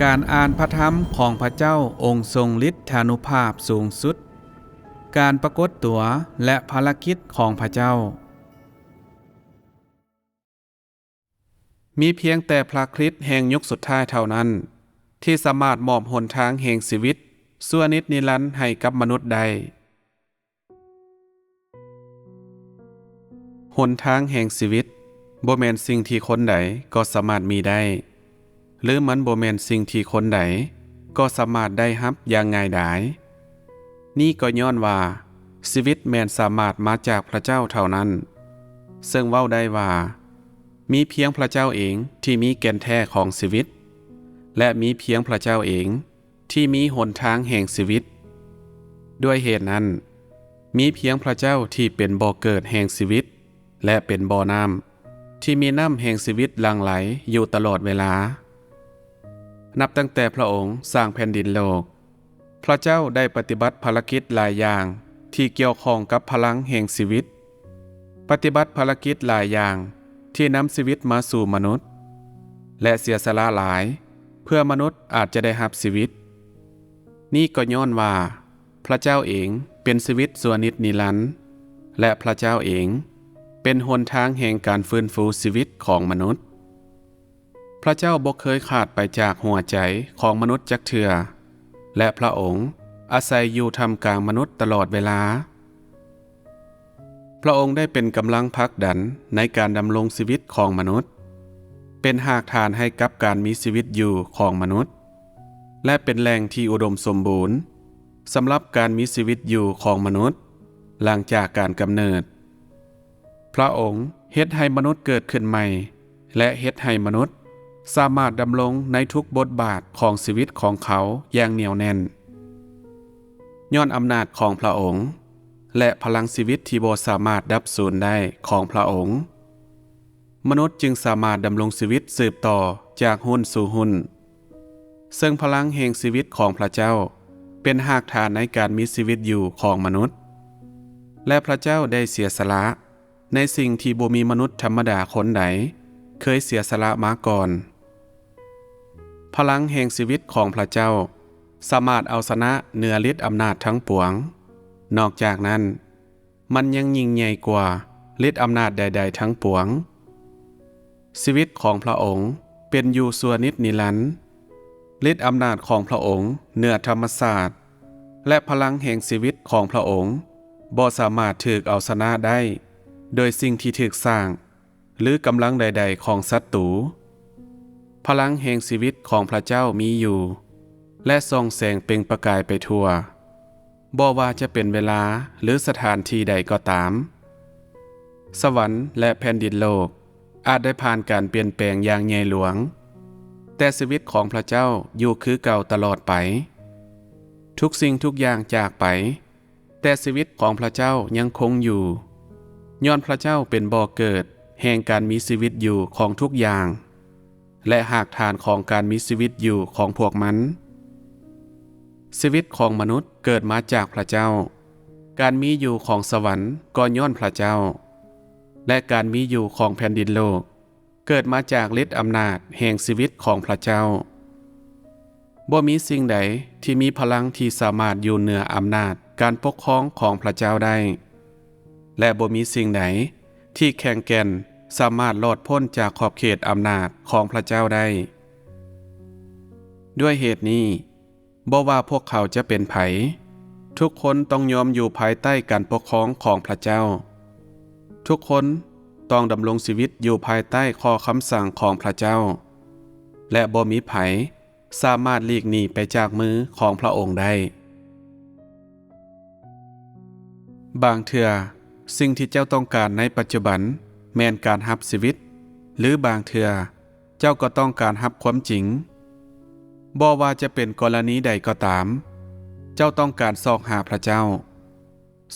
การอ่านพระธรรมของพระเจ้าองค์ทรงฤทธานุภาพสูงสุดการปรากฏตัวและภารกิจของพระเจ้ามีเพียงแต่พระคริสต์แห่งยุคสุดท้ายเท่านั้นที่สามารถมอบหนทางแห่งชีวิตชั่วนิจนิรันดร์ให้กับมนุษย์ได้หนทางแห่งชีวิตบ่แม่นสิ่งที่คนใดก็สามารถมีได้หรือมันบ่แม่นสิ่งที่คนใดก็สามารถได้รับอย่างง่ายดายนี่ก็ย้อนว่าชีวิตแม่นสามารถมาจากพระเจ้าเท่านั้นซึ่งเว้าได้ว่ามีเพียงพระเจ้าเองที่มีแก่นแท้ของชีวิตและมีเพียงพระเจ้าเองที่มีหนทางแห่งชีวิตด้วยเหตุนั้นมีเพียงพระเจ้าที่เป็นบ่อเกิดแห่งชีวิตและเป็นบ่อน้ำที่มีน้ำแห่งชีวิตหลั่งไหลอยู่ตลอดเวลานับตั้งแต่พระองค์สร้างแผ่นดินโลกพระเจ้าได้ปฏิบัติภารกิจหลายอย่างที่เกี่ยวข้องกับพลังแห่งชีวิตปฏิบัติภารกิจหลายอย่างที่นำชีวิตมาสู่มนุษย์และเสียสละหลายเพื่อมนุษย์อาจจะได้รับชีวิตนี่ก็ย้อนว่าพระเจ้าเองเป็นชีวิตชั่วนิจนิรันดร์และพระเจ้าเองเป็นหนทางแห่งการฟื้นฟูชีวิตของมนุษย์พระเจ้าบ่เคยขาดไปจากหัวใจของมนุษย์จักเทื่อและพระองค์อาศัยอยู่ท่ามกลางมนุษย์ตลอดเวลาพระองค์ได้เป็นกำลังผลักดันในการดำรงชีวิตของมนุษย์เป็นหากฐานให้กับการมีชีวิตอยู่ของมนุษย์และเป็นแหล่งที่อุดมสมบูรณ์สำหรับการมีชีวิตอยู่ของมนุษย์หลังจากการกำเนิดพระองค์เฮ็ดให้มนุษย์เกิดขึ้นใหม่และเฮ็ดให้มนุษย์สามารถดำรงในทุกบทบาทของชีวิตของเขาอย่างเหนียวแน่นย้อนอำนาจของพระองค์และพลังชีวิตที่บ่สามารถดับสูญได้ของพระองค์มนุษย์จึงสามารถดำรงชีวิตสืบต่อจากหุ้นสู่หุ้นซึ่งพลังแห่งชีวิตของพระเจ้าเป็นหากฐานในการมีชีวิตอยู่ของมนุษย์และพระเจ้าได้เสียสละในสิ่งที่บ่มีมนุษย์ธรรมดาคนใดเคยเสียสละมาก่อนพลังแห่งชีวิตของพระเจ้าสามารถเอาชนะเหนือฤทธิ์อำนาจทั้งปวงนอกจากนั้นมันยังยิ่งใหญ่กว่าฤทธิ์อำนาจใดๆทั้งปวงชีวิตของพระองค์เป็นอยู่ชั่วนิจนิรันดร์ฤทธิ์อำนาจของพระองค์เหนือธรรมชาติและพลังแห่งชีวิตของพระองค์บ่สามารถถูกเอาชนะได้โดยสิ่งที่ถูกสร้างหรือกำลังใดๆของศัตรูพลังแห่งชีวิตของพระเจ้ามีอยู่และส่องแสงเปล่งประกายไปทั่วบ่ว่าจะเป็นเวลาหรือสถานที่ใดก็ตามสวรรค์และแผ่นดินโลกอาจได้ผ่านการเปลี่ยนแปลงอย่างใหญ่หลวงแต่ชีวิตของพระเจ้าอยู่คือเก่าตลอดไปทุกสิ่งทุกอย่างจากไปแต่ชีวิตของพระเจ้ายังคงอยู่ย้อนพระเจ้าเป็นบ่อเกิดแห่งการมีชีวิตอยู่ของทุกอย่างและหากฐานของการมีชีวิตอยู่ของพวกมันชีวิตของมนุษย์เกิดมาจากพระเจ้าการมีอยู่ของสวรรค์ก็ย้อนพระเจ้าและการมีอยู่ของแผ่นดินโลกเกิดมาจากฤทธิ์อำนาจแห่งชีวิตของพระเจ้าบ่มีสิ่งใดที่มีพลังที่สามารถอยู่เหนืออำนาจการปกครองของพระเจ้าได้และบ่มีสิ่งใดที่แข็งแกร่งสามารถรอดพ้นจากขอบเขตอำนาจของพระเจ้าได้ด้วยเหตุนี้บ่ว่าพวกเขาจะเป็นไผทุกคนต้องยอมอยู่ภายใต้การปกครองของพระเจ้าทุกคนต้องดำรงชีวิตอยู่ภายใต้ข้อคำสั่งของพระเจ้าและบ่มีไผสามารถหลีกหนีไปจากมือของพระองค์ได้บางเทื่อสิ่งที่เจ้าต้องการในปัจจุบันแม่นการรับชีวิตหรือบางเทื่อเจ้าก็ต้องการรับความจริงบ่ว่าจะเป็นกรณีใดก็ตามเจ้าต้องการซอกหาพระเจ้า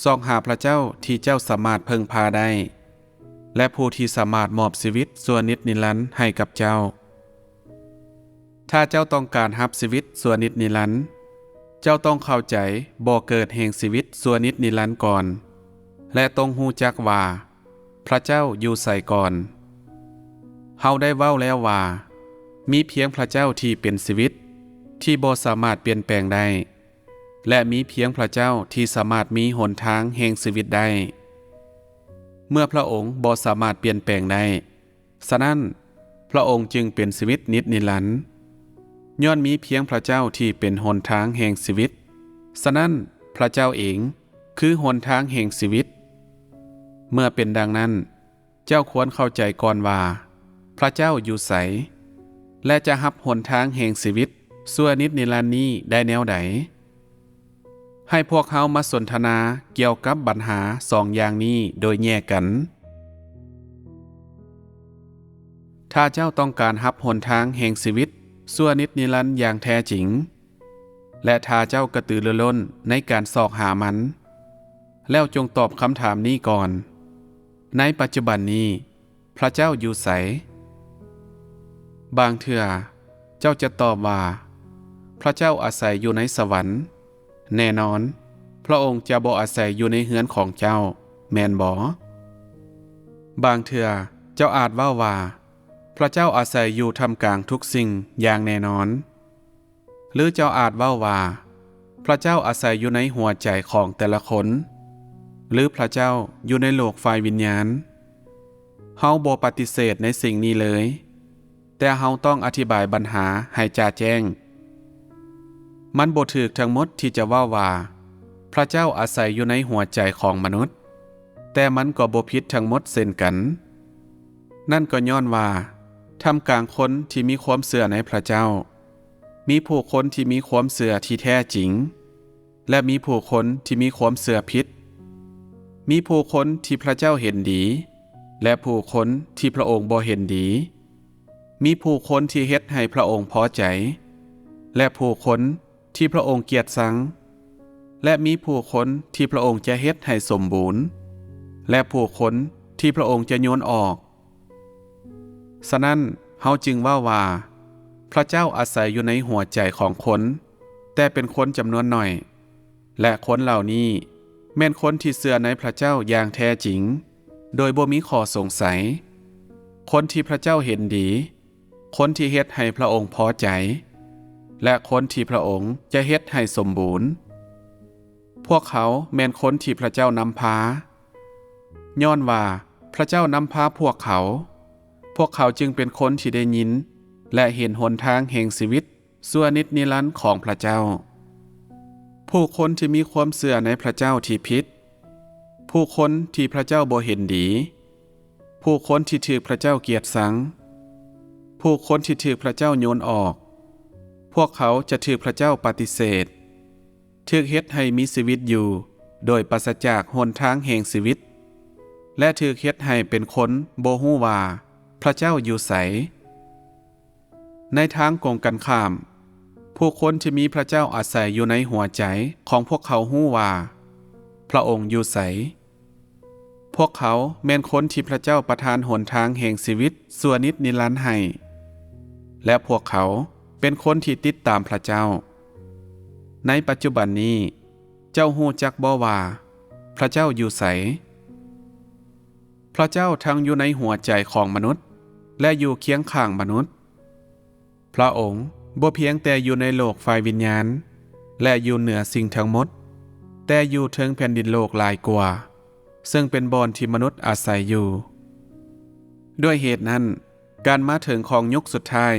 ซอกหาพระเจ้าที่เจ้าสามารถพึ่งพาได้และผู้ที่สามารถมอบชีวิตชั่วนิจนิรันดร์ให้กับเจ้าถ้าเจ้าต้องการรับชีวิตชั่วนิจนิรันดร์เจ้าต้องเข้าใจบ่อเกิดแห่งชีวิตชั่วนิจนิรันดร์ก่อนและต้องรู้จักว่าพระเจ้าอยู่ไสก่อนเฮาได้เว้าแล้วว่ามีเพียงพระเจ้าที่เป็นชีวิต ที่บ่สามารถเปลี่ยนแปลงได้และมีเพียงพระเจ้าที่สามารถมีหนทางแห่งชีวิตได้เมื่อพระองค์บ่สามารถเปลี่ยนแปลงได้ฉะนั้นพระองค์จึงเป็นชีวิตนิจนิรันดร์ย้อนมีเพียงพระเจ้าที่เป็นหนทางแห่งชีวิตฉะนั้นพระเจ้าเองคือหนทางแห่งชีวิตเมื่อเป็นดังนั้นเจ้าควรเข้าใจก่อนว่าพระเจ้าอยู่ไสและจะรับหนทางแห่งชีวิตชั่วนิจนิรันดร์นี้ได้แนวใดให้พวกเขามาสนทนาเกี่ยวกับปัญหาสองอย่างนี้โดยแยกกันถ้าเจ้าต้องการรับหนทางแห่งชีวิตชั่วนิจนิรันดร์อย่างแท้จริงและถ้าเจ้ากระตือรือร้นในการสอกหามันแล้วจงตอบคำถามนี้ก่อนในปัจจุบันนี้พระเจ้าอยู่ไสบางเทื่อเจ้าจะตอบว่าพระเจ้าอาศัยอยู่ในสวรรค์แน่นอนพระองค์จะบ่อาศัยอยู่ในเฮือนของเจ้าแม่นบ่บางเทื่อเจ้าอาจว่าพระเจ้าอาศัยอยู่ท่ามกลางทุกสิ่งอย่างแน่นอนหรือเจ้าอาจว่าพระเจ้าอาศัยอยู่ในหัวใจของแต่ละคนหรือพระเจ้าอยู่ในโลกฝ่ายวิญญาณเฮาบ่ปฏิเสธในสิ่งนี้เลยแต่เฮาต้องอธิบายปัญหาให้จ่าแจ้งมันบ่ถูกทั้งหมดที่จะว่าพระเจ้าอาศัยอยู่ในหัวใจของมนุษย์แต่มันก็บ่ผิดทั้งหมดเช่นกันนั่นก็ย้อนว่าท่ามกลางคนที่มีความเชื่อในพระเจ้ามีผู้คนที่มีความเชื่อที่แท้จริงและมีผู้คนที่มีความเชื่อผิดมีผู้คนที่พระเจ้าเห็นดีและผู้คนที่พระองค์บ่เห็นดีมีผู้คนที่เฮ็ดให้พระองค์พอใจและผู้คนที่พระองค์เกลียดชังและมีผู้คนที่พระองค์จะเฮ็ดให้สมบูรณ์และผู้คนที่พระองค์จะโยนออกฉะนั้นเฮาจึงว่าพระเจ้าอาศัยอยู่ในหัวใจของคนแต่เป็นคนจำนวนหน่อยและคนเหล่านี้แม่นคนที่เชื่อในพระเจ้าอย่างแท้จริงโดยบ่มีข้อสงสัยคนที่พระเจ้าเห็นดีคนที่เฮ็ดให้พระองค์พอใจและคนที่พระองค์จะเฮ็ดให้สมบูรณ์พวกเขาแม่นคนที่พระเจ้านำพาย้อนว่าพระเจ้านำพาพวกเขาจึงเป็นคนที่ได้ยินและเห็นหนทางแห่งชีวิตชั่วนิจนิรันดร์ของพระเจ้าผู้คนที่มีความเชื่อในพระเจ้าที่ผิดผู้คนที่พระเจ้าบ่เห็นดีผู้คนที่ถูกพระเจ้าเกลียดชังผู้คนที่ถูกพระเจ้าโยนออกพวกเขาจะถูกพระเจ้าปฏิเสธถูกเฮ็ดให้มีชีวิตอยู่โดยปราศจากหนทางแห่งชีวิตและถูกเฮ็ดให้เป็นคนบ่ฮู้ว่าพระเจ้าอยู่ไสในทางตรงกันข้ามผู้คนที่มีพระเจ้าอาศัยอยู่ในหัวใจของพวกเขาฮู้ว่าพระองค์อยู่ไสพวกเขาแม่นคนที่พระเจ้าประทานหนทางแห่งชีวิตชั่วนิจนิรันดร์ให้และพวกเขาเป็นคนที่ติดตามพระเจ้าในปัจจุบันนี้เจ้าฮู้จักบ่ว่าพระเจ้าอยู่ไสพระเจ้าทั้งอยู่ในหัวใจของมนุษย์และอยู่เคียงข้างมนุษย์พระองค์บ่เพียงแต่อยู่ในโลกฝ่ายวิญญาณและอยู่เหนือสิ่งทั้งหมดแต่อยู่เทิงแผ่นดินโลกหลายกว่าซึ่งเป็นบ่อนที่มนุษย์อาศัยอยู่ด้วยเหตุนั้นการมาถึงของยุคสุดท้าย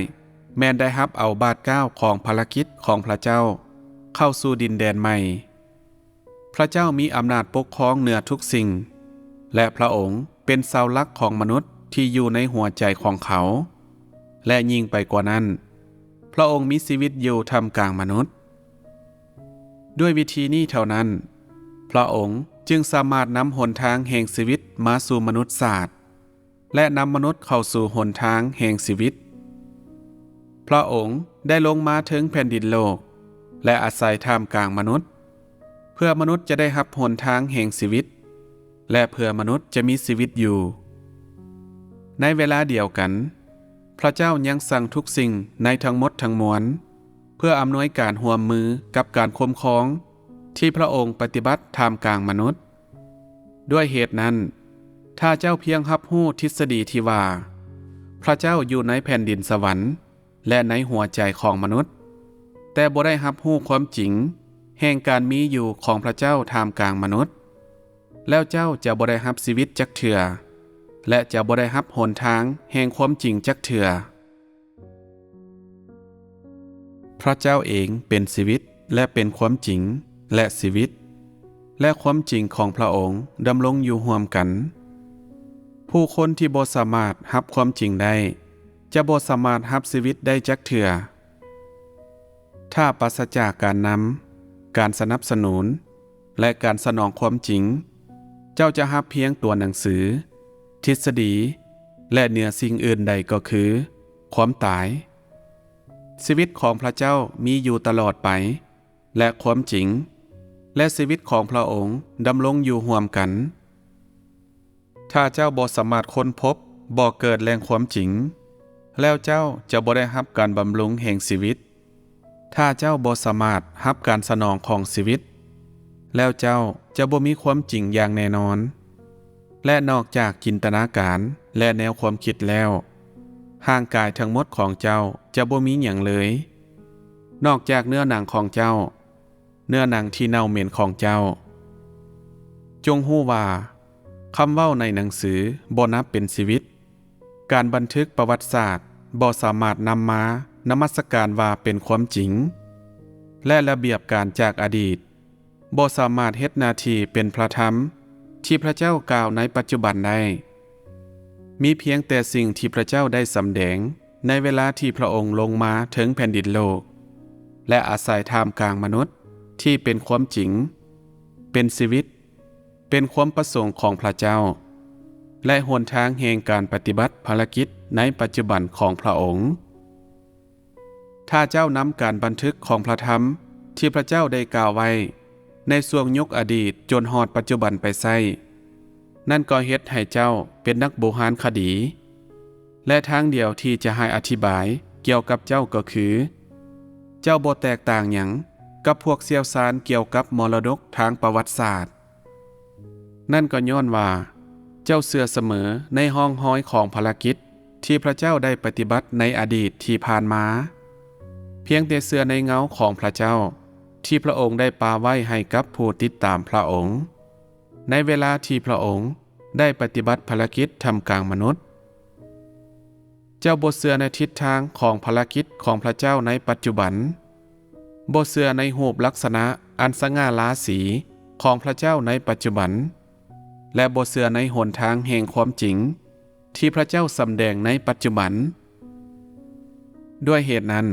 แม้นได้รับเอาบาทเก้าของภารกิจของพระเจ้าเข้าสู่ดินแดนใหม่พระเจ้ามีอำนาจปกครองเหนือทุกสิ่งและพระองค์เป็นเสาหลักของมนุษย์ที่อยู่ในหัวใจของเขาและยิ่งไปกว่านั้นพระองค์มีชีวิตอยู่ท่ามกลางมนุษย์ด้วยวิธีนี้เท่านั้นพระองค์จึงสามารถนำหนทางแห่งชีวิตมาสู่มนุษย์ศาสตร์และนำมนุษย์เข้าสู่หนทางแห่งชีวิตพระองค์ได้ลงมาถึงแผ่นดินโลกและอาศัยท่ามกลางมนุษย์เพื่อมนุษย์จะได้รับหนทางแห่งชีวิตและเพื่อมนุษย์จะมีชีวิตอยู่ในเวลาเดียวกันพระเจ้ายังสั่งทุกสิ่งในทั้งหมดทั้งมวลเพื่ออำนวยการร่วมมือกับการคุ้มครองที่พระองค์ปฏิบัติท่ามกลางมนุษย์ด้วยเหตุนั้นถ้าเจ้าเพียงรับรู้ทฤษฎีที่ว่าพระเจ้าอยู่ในแผ่นดินสวรรค์และในหัวใจของมนุษย์ แต่บ่ได้รับรู้ความจริงแห่งการมีอยู่ของพระเจ้าท่ามกลางมนุษย์แล้วเจ้าจะบ่ได้รับชีวิตจักเทื่อและจะบ่ได้รับหนทางแห่งความจริงจักเทื่อพระเจ้าเองเป็นชีวิตและเป็นความจริงและชีวิตและความจริงของพระองค์ดำรงอยู่ร่วมกันผู้คนที่บ่สามารถรับความจริงได้จะบ่สามารถรับชีวิตได้จักเทื่อถ้าปราศจากการนำการสนับสนุนและการสนองความจริงเจ้าจะรับเพียงตัวหนังสือทฤษฎีและเหนือสิ่งอื่นใดก็คือความตายชีวิตของพระเจ้ามีอยู่ตลอดไปและความจริงและชีวิตของพระองค์ดำรงอยู่ร่วมกันถ้าเจ้าบ่สามารถค้นพบบ่เกิดแหล่งความจริงแล้วเจ้าจะบ่ได้รับการบำรุงแห่งชีวิตถ้าเจ้าบ่สามารถรับการสนองของชีวิตแล้วเจ้าจะบ่มีความจริงอย่างแน่นอนและนอกจากจินตนาการและแนวความคิดแล้วร่างกายทั้งหมดของเจ้าจะบ่มีหยังเลยนอกจากเนื้อหนังของเจ้าเนื้อหนังที่เน่าเหม็นของเจ้าจงรู้ว่าคำเว้าในหนังสือบ่นับเป็นชีวิตการบันทึกประวัติศาสตร์บ่สามารถนำมานมัสการว่าเป็นความจริงและระเบียบการจากอดีตบ่สามารถเฮ็ดหน้าที่เป็นพระธรรมที่พระเจ้ากล่าวในปัจจุบันได้มีเพียงแต่สิ่งที่พระเจ้าได้สำแดงในเวลาที่พระองค์ลงมาถึงแผ่นดินโลกและอาศัยท่ามกลางมนุษย์ที่เป็นความจริงเป็นชีวิตเป็นความประสงค์ของพระเจ้าและหนทางแห่งการปฏิบัติภารกิจในปัจจุบันของพระองค์ถ้าเจ้านำการบันทึกของพระธรรมที่พระเจ้าได้กล่าวไว้ในช่วงยุคอดีตจนฮอดปัจจุบันไปใช้นั่นก็เฮ็ดให้เจ้าเป็นนักโบราณคดีและทางเดียวที่จะให้อธิบายเกี่ยวกับเจ้าก็คือเจ้าบ่แตกต่างหยังกับพวกเสี่ยวชาญเกี่ยวกับมรดกทางประวัติศาสตร์นั่นก็ย้อนว่าเจ้าเชื่อเสมอในห้องห้อยของภารกิจที่พระเจ้าได้ปฏิบัติในอดีตที่ผ่านมาเพียงแต่เชื่อในเงาของพระเจ้าที่พระองค์ได้ปาไว้ให้กับผู้ติดตามพระองค์ในเวลาที่พระองค์ได้ปฏิบัติภารกิจท่ามกลางมนุษย์เจ้าบ่เชื่อในทิศทางของภารกิจของพระเจ้าในปัจจุบันบ่เชื่อในรูปลักษณะอันสง่าราศีของพระเจ้าในปัจจุบันและบ่เชื่อในหนทางแห่งความจริงที่พระเจ้าสำแดงในปัจจุบันด้วยเหตุนั้น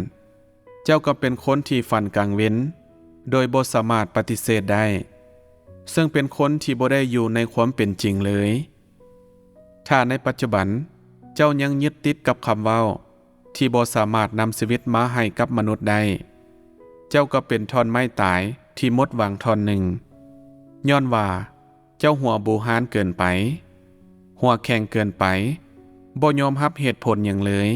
เจ้าก็เป็นคนที่ฝันกลางเว้นโดยบ่สามารถปฏิเสธได้ซึ่งเป็นคนที่บ่ได้อยู่ในความเป็นจริงเลยถ้าในปัจจุบันเจ้ายังยึดติดกับคำเว้าที่บ่สามารถนำชีวิตมาให้กับมนุษย์ได้เจ้าก็เป็นท่อนไม้ตายที่หมดหวังท่อนหนึ่งย้อนว่าเจ้าหัวบูหานเกินไปหัวแข็งเกินไปบ่ยอมรับเหตุผลอย่างเลย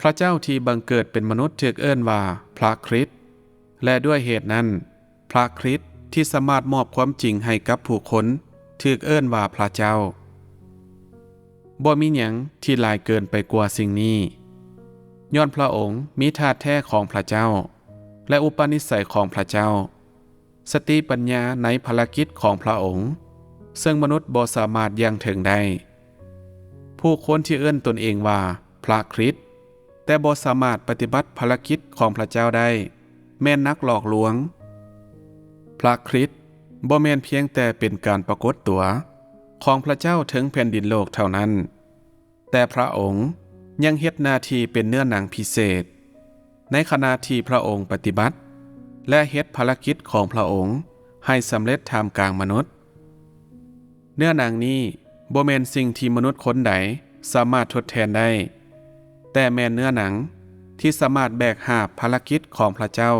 พระเจ้าที่บังเกิดเป็นมนุษย์ถูกเอิ้นว่าพระคริสต์และด้วยเหตุนั้นพระคริสต์ที่สามารถมอบความจริงให้กับผู้คนถูกเอิ้นว่าพระเจ้าบ่มีหยังที่หลายเกินไปกว่าสิ่งนี้ย้อนพระองค์มีธาตุแท้ของพระเจ้าและอุปนิสัยของพระเจ้าสติปัญญาในภารกิจของพระองค์ซึ่งมนุษย์บ่สามารถยังถึงได้ผู้คนที่เอิ้นตนเองว่าพระคริสต์แต่บ่สามารถปฏิบัติภารกิจของพระเจ้าได้แม่นนักหลอกลวงพระคริสต์บ่แม่นเพียงแต่เป็นการปรากฏตัวของพระเจ้าถึงแผ่นดินโลกเท่านั้นแต่พระองค์ยังเฮ็ดหน้าที่เป็นเนื้อหนังพิเศษในขณะที่พระองค์ปฏิบัติและเฮ็ดภารกิจของพระองค์ให้สำเร็จท่ามกลางมนุษย์เนื้อหนังนี้บ่แม่นสิ่งที่มนุษย์คนใดสามารถทดแทนได้แต่แม่นเนื้อหนังที่สามารถแบกหาบภารกิจของพระเจ้า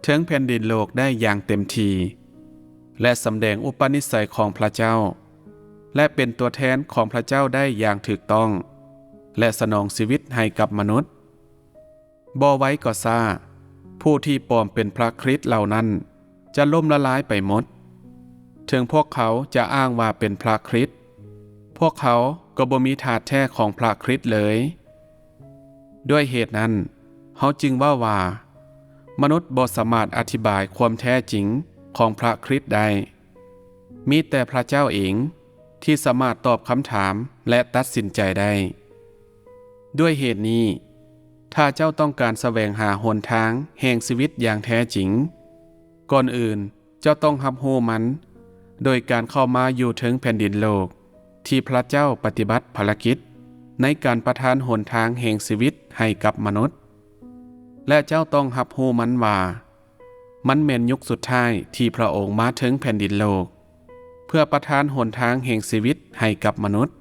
ถึงแผ่นดินโลกได้อย่างเต็มทีและสำแดงอุปนิสัยของพระเจ้าและเป็นตัวแทนของพระเจ้าได้อย่างถูกต้องและสนองชีวิตให้กับมนุษย์บ่ไว้ก็ซ่าผู้ที่ปลอมเป็นพระคริสต์เหล่านั้นจะล่มละลายไปหมดถึงพวกเขาจะอ้างว่าเป็นพระคริสต์พวกเขาก็บ่มีธาตุแท้ของพระคริสต์เลยด้วยเหตุนั้น เฮาจึงว่ามนุษย์บ่สามารถอธิบายความแท้จริงของพระคริสต์ได้มีแต่พระเจ้าเองที่สามารถตอบคำถามและตัดสินใจได้ด้วยเหตุนี้ถ้าเจ้าต้องการแสวงหาหนทางแห่งชีวิตอย่างแท้จริงก่อนอื่นเจ้าต้องรับรู้มันโดยการเข้ามาอยู่ถึงแผ่นดินโลกที่พระเจ้าปฏิบัติภารกิจในการประทานหนทางแห่งชีวิตให้กับมนุษย์และเจ้าต้องรับรู้มันว่ามันแม่นยุคสุดท้ายที่พระองค์มาถึงแผ่นดินโลกเพื่อประทานหนทางแห่งชีวิตให้กับมนุษย์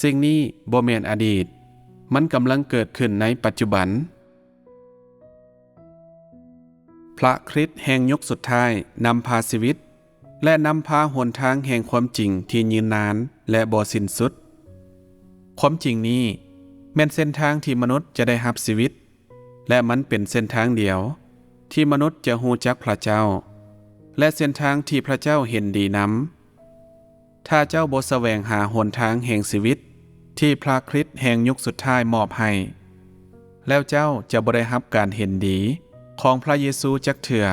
สิ่งนี้บ่แม่นอดีตมันกำลังเกิดขึ้นในปัจจุบันพระคริสต์แห่งยุคสุดท้ายนำพาชีวิตและนำพาหนทางแห่งความจริงที่ยืนนานและบ่สิ้นสุดความจริงนี้แม่นเส้นทางที่มนุษย์จะได้รับชีวิตและมันเป็นเส้นทางเดียวที่มนุษย์จะฮู้จักพระเจ้าและเส้นทางที่พระเจ้าเห็นดีนำถ้าเจ้าบ่แสวงหาหนทางแห่งชีวิตที่พระคริสต์แห่งยุคสุดท้ายมอบให้แล้วเจ้าจะบ่ได้รับการเห็นดีของพระเยซูจักเทื่อ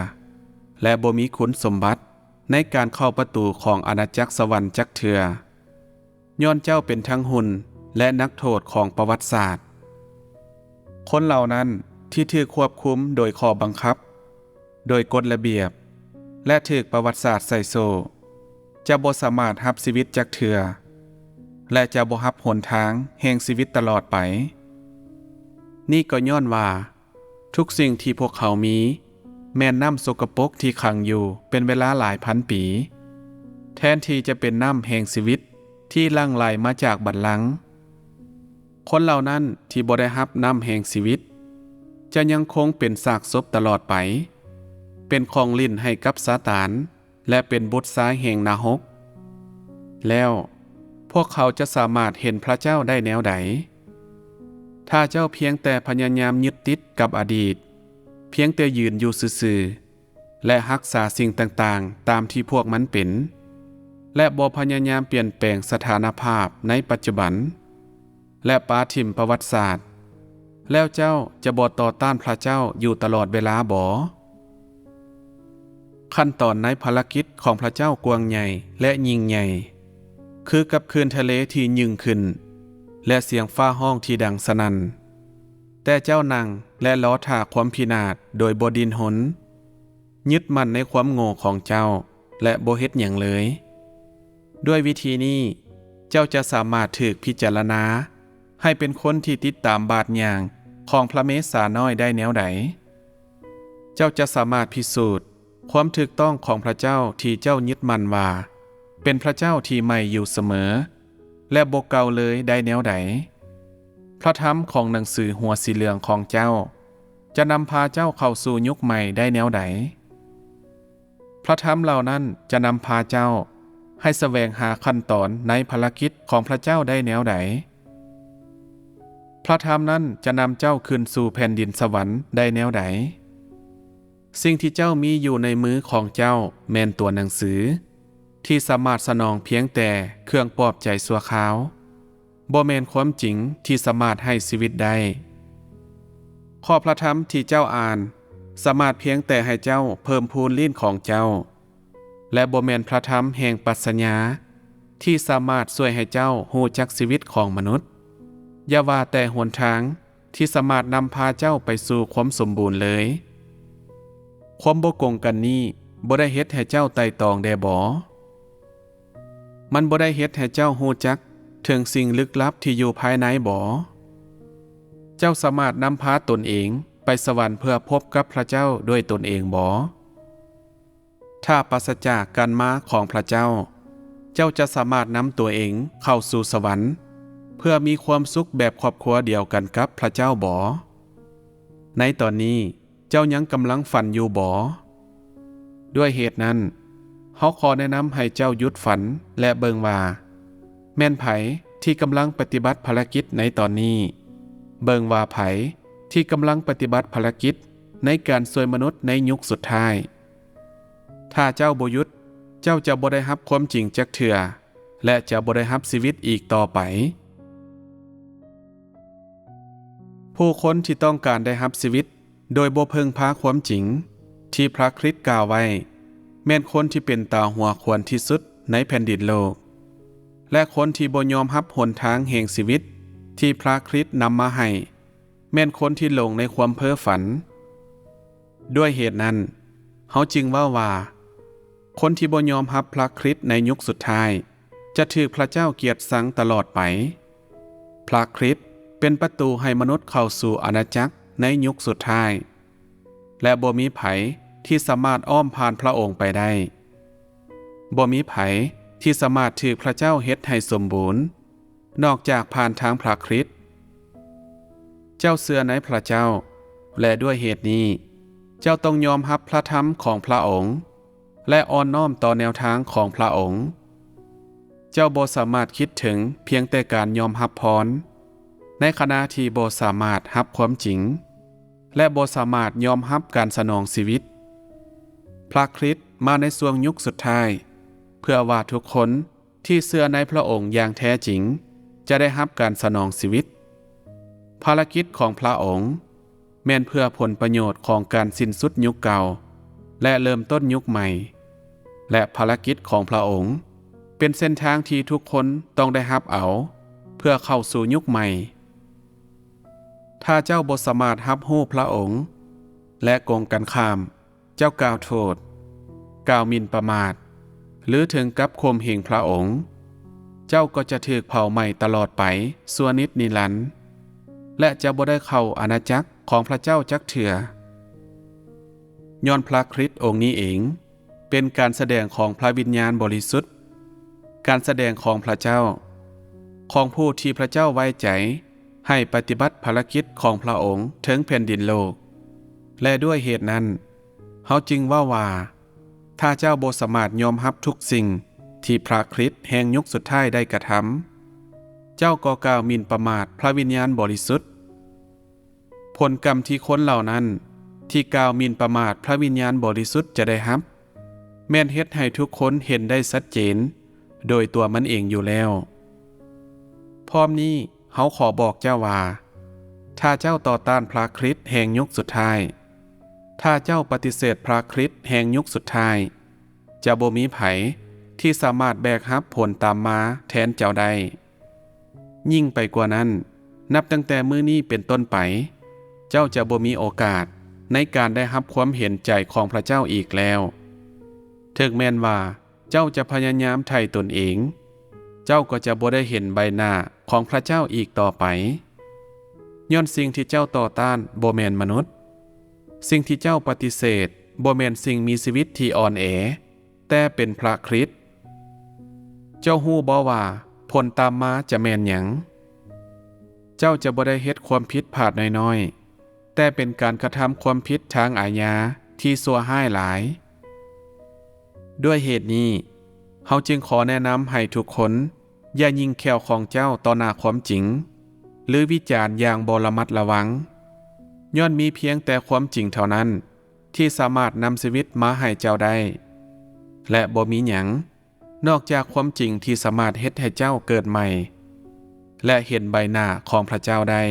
และบ่มีคุณสมบัติในการเข้าประตูของอาณาจักรสวรรค์จักเทื่อย้อนเจ้าเป็นทั้งหุ่นและนักโทษของประวัติศาสตร์คนเหล่านั้นที่ถูกควบคุมโดยข้อบังคับโดยกฎระเบียบและถูกประวัติศาสตร์ใส่โซ่จะบ่สามารถรับชีวิตจักเทื่อและจะบ่รับหนทางแห่งชีวิตตลอดไปนี่ก็ย้อนว่าทุกสิ่งที่พวกเขามีแม่นน้ำสกปรกที่ขังอยู่เป็นเวลาหลายพันปีแทนที่จะเป็นน้ำแห่งชีวิตที่หลั่งไหลมาจากบัดลังก์คนเหล่านั้นที่บ่ได้รับน้ำแห่งชีวิตจะยังคงเป็นซากศพตลอดไปเป็นของลิ้นให้กับซาตานและเป็นบุตรสายแห่งนรกแล้วพวกเขาจะสามารถเห็นพระเจ้าได้แนวใดถ้าเจ้าเพียงแต่พยายามยึดติดกับอดีตเพียงแต่ยืนอยู่ซื่อๆและรักษาสิ่งต่างๆตามที่พวกมันเป็นและบ่พยายามเปลี่ยนแปลงสถานภาพในปัจจุบันและปาถิ่มประวัติศาสตร์แล้วเจ้าจะบ่ต่อต้านพระเจ้าอยู่ตลอดเวลาบ่ขั้นตอนในภารกิจของพระเจ้ากว้างใหญ่และยิ่งใหญ่คือกับคลื่นทะเลที่ยิ่งขึ้นและเสียงฟ้าห้องที่ดังสนั่นแต่เจ้านั่งและล้อท่าความพินาศโดยบ่ดิ้นหนยึดมั่นในความโง่ของเจ้าและบ่เฮ็ดหยังเลยด้วยวิธีนี้เจ้าจะสามารถถูกพิจารณาให้เป็นคนที่ติดตามบาทอย่างของพระเมสสาน้อยได้แนวใดเจ้าจะสามารถพิสูจน์ความถูกต้องของพระเจ้าที่เจ้ายึดมั่นว่าเป็นพระเจ้าที่ใหม่อยู่เสมอและบ่เก่าเลยได้แนวใดพระธรรมของหนังสือหัวสีเหลืองของเจ้าจะนำพาเจ้าเข้าสู่ยุคใหม่ได้แนวใดพระธรรมเหล่านั้นจะนำพาเจ้าให้แสวงหาขั้นตอนในภารกิจของพระเจ้าได้แนวใดพระธรรมนั้นจะนำเจ้าขึ้นสู่แผ่นดินสวรรค์ได้แนวใดสิ่งที่เจ้ามีอยู่ในมือของเจ้าแม่นตัวหนังสือที่สามารถสนองเพียงแต่เครื่องปลอบใจชั่วคราวบ่แม่นความจริงที่สามารถให้ชีวิตได้ข้อพระธรรมที่เจ้าอ่านสามารถเพียงแต่ให้เจ้าเพิ่มพูนลิ้นของเจ้าและบ่แม่นพระธรรมแห่งปรัชญาที่สามารถช่วยให้เจ้าฮู้จักชีวิตของมนุษย์อย่าว่าแต่หนทางที่สามารถนำพาเจ้าไปสู่ความสมบูรณ์เลยความบ่กงกันนี้บ่ได้เฮ็ดให้เจ้าไต่ตองแด่บ่มันบ่ได้เฮ็ดให้เจ้าฮู้จักถึงสิ่งลึกลับที่อยู่ภายในบ่เจ้าสามารถนำพาตนเองไปสวรรค์เพื่อพบกับพระเจ้าด้วยตนเองบ่ถ้าปราศจากการมาของพระเจ้าเจ้าจะสามารถนำตัวเองเข้าสู่สวรรค์เพื่อมีความสุขแบบครอบครัวเดียวกันกับพระเจ้าบ่ในตอนนี้เจ้ายังกำลังฝันอยู่บ่ด้วยเหตุนั้นเฮาขอแนะนำให้เจ้าหยุดฝันและเบิ่งว่าแม่นไผที่กำลังปฏิบัติภารกิจในตอนนี้เบิ่งว่าไผที่กำลังปฏิบัติภารกิจในการช่วยมนุษย์ในยุคสุดท้ายถ้าเจ้าบ่หยุดเจ้าจะบ่ได้รับความจริงจักเทื่อและจะบ่ได้รับชีวิตอีกต่อไปพ ผู้คนที่ต้องการได้รับชีวิตโดยบ่เพิ่งพาความจริงที่พระคริสต์กล่าวไว้แม่นคนที่เป็นตาหัวควรที่สุดในแผ่นดินโลกและคนที่บ่ยอมรับหนทางแห่งชีวิตที่พระคริสต์นำมาให้แม่นคนที่หลงในความเพ้อฝันด้วยเหตุนั้นเฮาจึงว่าคนที่บ่ยอมรับพระคริสต์ในยุคสุดท้ายจะถูกพระเจ้าเกลียดชังตลอดไปพระคริสต์เป็นประตูให้มนุษย์เข้าสู่อาณาจักรในยุคสุดท้ายและบ่มีไผที่สามารถอ้อมผ่านพระองค์ไปได้บ่มีไผที่สามารถถูกพระเจ้าเฮ็ดให้สมบูรณ์นอกจากผ่านทางพระคริสต์เจ้าเชื่อในพระเจ้าและด้วยเหตุนี้เจ้าต้องยอมรับพระธรรมของพระองค์และอ่อนน้อมต่อแนวทางของพระองค์เจ้าบ่สามารถคิดถึงเพียงแต่การยอมรับพรในขณะที่บ่สามารถรับความจริงและบ่สามารถยอมรับการสนองชีวิตพระคริสต์มาในช่วงยุคสุดท้ายเพื่อว่าทุกคนที่เชื่อในพระองค์อย่างแท้จริงจะได้รับการสนองชีวิตภารกิจของพระองค์แม่นเพื่อผลประโยชน์ของการสิ้นสุดยุคเก่าและเริ่มต้นยุคใหม่และภารกิจของพระองค์เป็นเส้นทางที่ทุกคนต้องได้รับเอาเพื่อเข้าสู่ยุคใหม่ถ้าเจ้าบ่สามารถรับรู้พระองค์และกงกันข้ามเจ้ากล่าวโทษกล่าวหมิ่นประมาทหรือถึงกับข่มเหงพระองค์เจ้าก็จะถูกเผาไหม้ตลอดไปชั่วนิจนิรันดร์และจะบ่ได้เข้าอาณาจักรของพระเจ้าจักเถื่อย้อนพระคริสต์องค์นี้เองเป็นการแสดงของพระวิญญาณบริสุทธิ์การแสดงของพระเจ้าของผู้ที่พระเจ้าไว้ใจให้ปฏิบัติภารกิจของพระองค์ถึงแผ่นดินโลกและด้วยเหตุนั้นเฮาจึงว่าถ้าเจ้าบ่สามารถยอมรับทุกสิ่งที่พระคริสต์แห่งยุคสุดท้ายได้กระทำเจ้าก็กล่าวหมิ่นประมาทพระวิญญาณบริสุทธิ์ผลกรรมที่คนเหล่านั้นที่กล่าวหมิ่นประมาทพระวิญญาณบริสุทธิ์จะได้รับแม่นเฮ็ดให้ทุกคนเห็นได้ชัดเจนโดยตัวมันเองอยู่แล้วพร้อมนี้เฮาขอบอกเจ้าว่าถ้าเจ้าต่อต้านพระคริสต์แห่งยุคสุดท้ายถ้าเจ้าปฏิเสธพระคริสต์แห่งยุคสุดท้ายจะบ่มีไผที่สามารถแบกรับผลตามมาแทนเจ้าได้ยิ่งไปกว่านั้นนับตั้งแต่มื้อนี้เป็นต้นไปเจ้าจะบ่มีโอกาสในการได้รับความเห็นใจของพระเจ้าอีกแล้วถึงแม้นว่าเจ้าจะพยายามไถ่ตนเองเจ้าก็จะบ่ได้เห็นใบหน้าของพระเจ้าอีกต่อไปย้อนสิ่งที่เจ้าต่อต้านบ่แม่นมนุษย์สิ่งที่เจ้าปฏิเสธบ่แม่นสิ่งมีชีวิตที่อ่อนแอแต่เป็นพระคริสต์เจ้าฮู้บ่ว่าผลตามมาจะแม่นหยังเจ้าจะบ่ได้เฮ็ดความผิดพลาดน้อยๆแต่เป็นการกระทำความผิดทางอาญาที่ชั่วร้ายหลายด้วยเหตุนี้เฮาจึงขอแนะนำให้ทุกคนอย่ายิงแขวของเจ้าต่อหน้าความจริงหรือวิจารณ์อย่างบ่ระมัดระวังย้อนมีเพียงแต่ความจริงเท่านั้นที่สามารถนำชีวิตมาให้เจ้าได้และบ่มีหยังนอกจากความจริงที่สามารถเฮ็ดให้เจ้าเกิดใหม่และเห็นใบหน้าของพระเจ้าได้